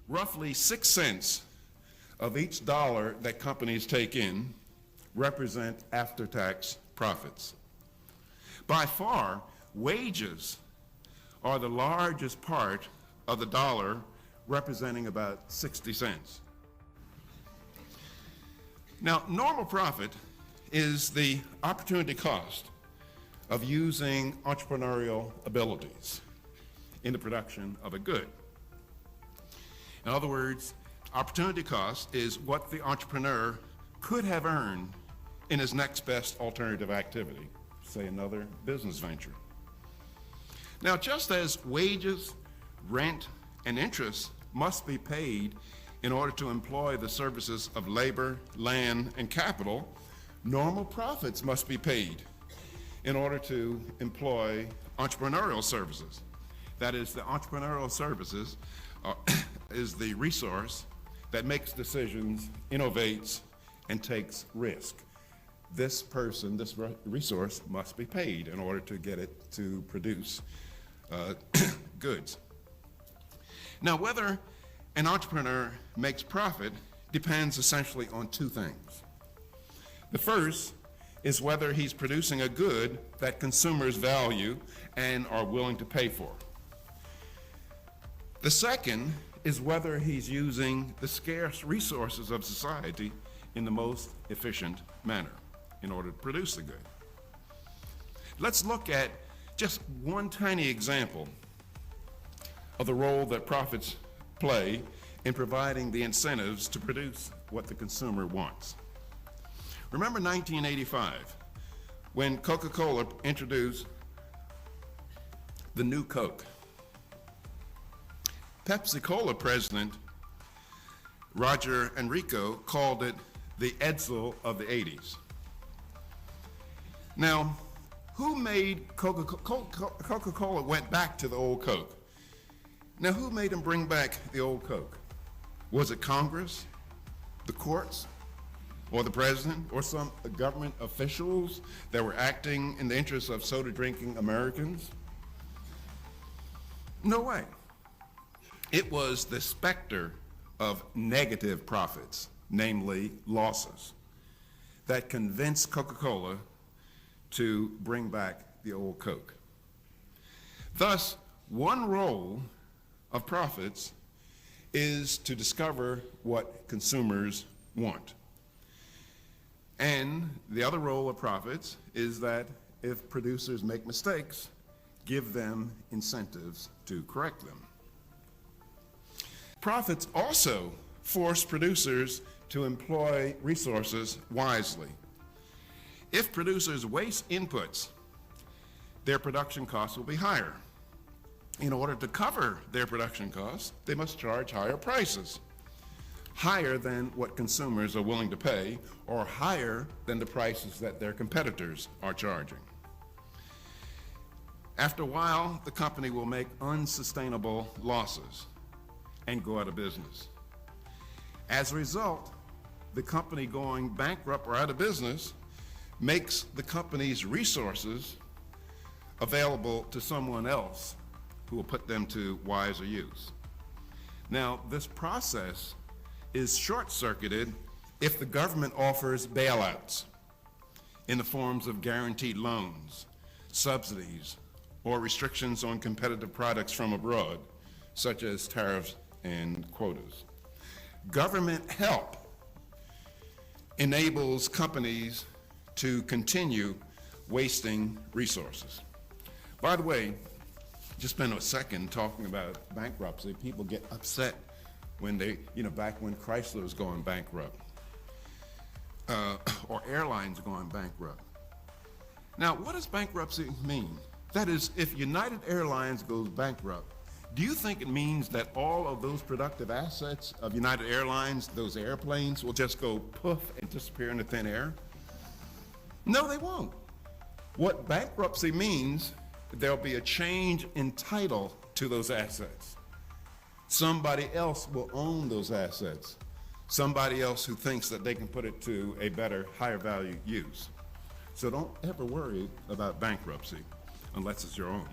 Roughly 6 cents of each dollar that companies take in represent after-tax profits. By far, wages are the largest part of the dollar, representing about 60 cents. Now, normal profit is the opportunity cost of using entrepreneurial abilities in the production of a good. In other words, opportunity cost is what the entrepreneur could have earned in his next best alternative activity, say another business venture. Now, just as wages, rent, and interest must be paid in order to employ the services of labor, land, and capital, normal profits must be paid in order to employ entrepreneurial services. That is, the entrepreneurial services is the resource that makes decisions, innovates, and takes risk. This person, this resource must be paid in order to get it to produce goods. Now, whether an entrepreneur makes profit depends essentially on two things. The first is whether he's producing a good that consumers value and are willing to pay for. The second is whether he's using the scarce resources of society in the most efficient manner in order to produce the good. Let's look at just one tiny example of the role that profits play in providing the incentives to produce what the consumer wants. Remember 1985, when Coca-Cola introduced the new Coke. Pepsi-Cola president Roger Enrico called it the Edsel of the 80s. Now, who made Coca-Cola went back to the old Coke? Now, who made them bring back the old Coke? Was it Congress, the courts, or the president, or some government officials that were acting in the interests of soda-drinking Americans? No way. It was the specter of negative profits, namely losses, that convinced Coca-Cola to bring back the old Coke. Thus, one role of profits is to discover what consumers want. And the other role of profits is that if producers make mistakes, give them incentives to correct them. Profits also force producers to employ resources wisely. If producers waste inputs, their production costs will be higher. In order to cover their production costs, they must charge higher prices, higher than what consumers are willing to pay, or higher than the prices that their competitors are charging. After a while, the company will make unsustainable losses and go out of business. As a result, the company going bankrupt or out of business makes the company's resources available to someone else who will put them to wiser use. Now, this process is short-circuited if the government offers bailouts in the forms of guaranteed loans, subsidies, or restrictions on competitive products from abroad, such as tariffs and quotas. Government help enables companies to continue wasting resources. By the way, just spend a second talking about bankruptcy. People get upset when they, back when Chrysler was going bankrupt, or airlines going bankrupt. Now, what does bankruptcy mean? That is, if United Airlines goes bankrupt, do you think it means that all of those productive assets of United Airlines, those airplanes, will just go poof and disappear into thin air? No, they won't. What bankruptcy means, there'll be a change in title to those assets. Somebody else will own those assets. Somebody else who thinks that they can put it to a better, higher value use. So don't ever worry about bankruptcy unless it's your own.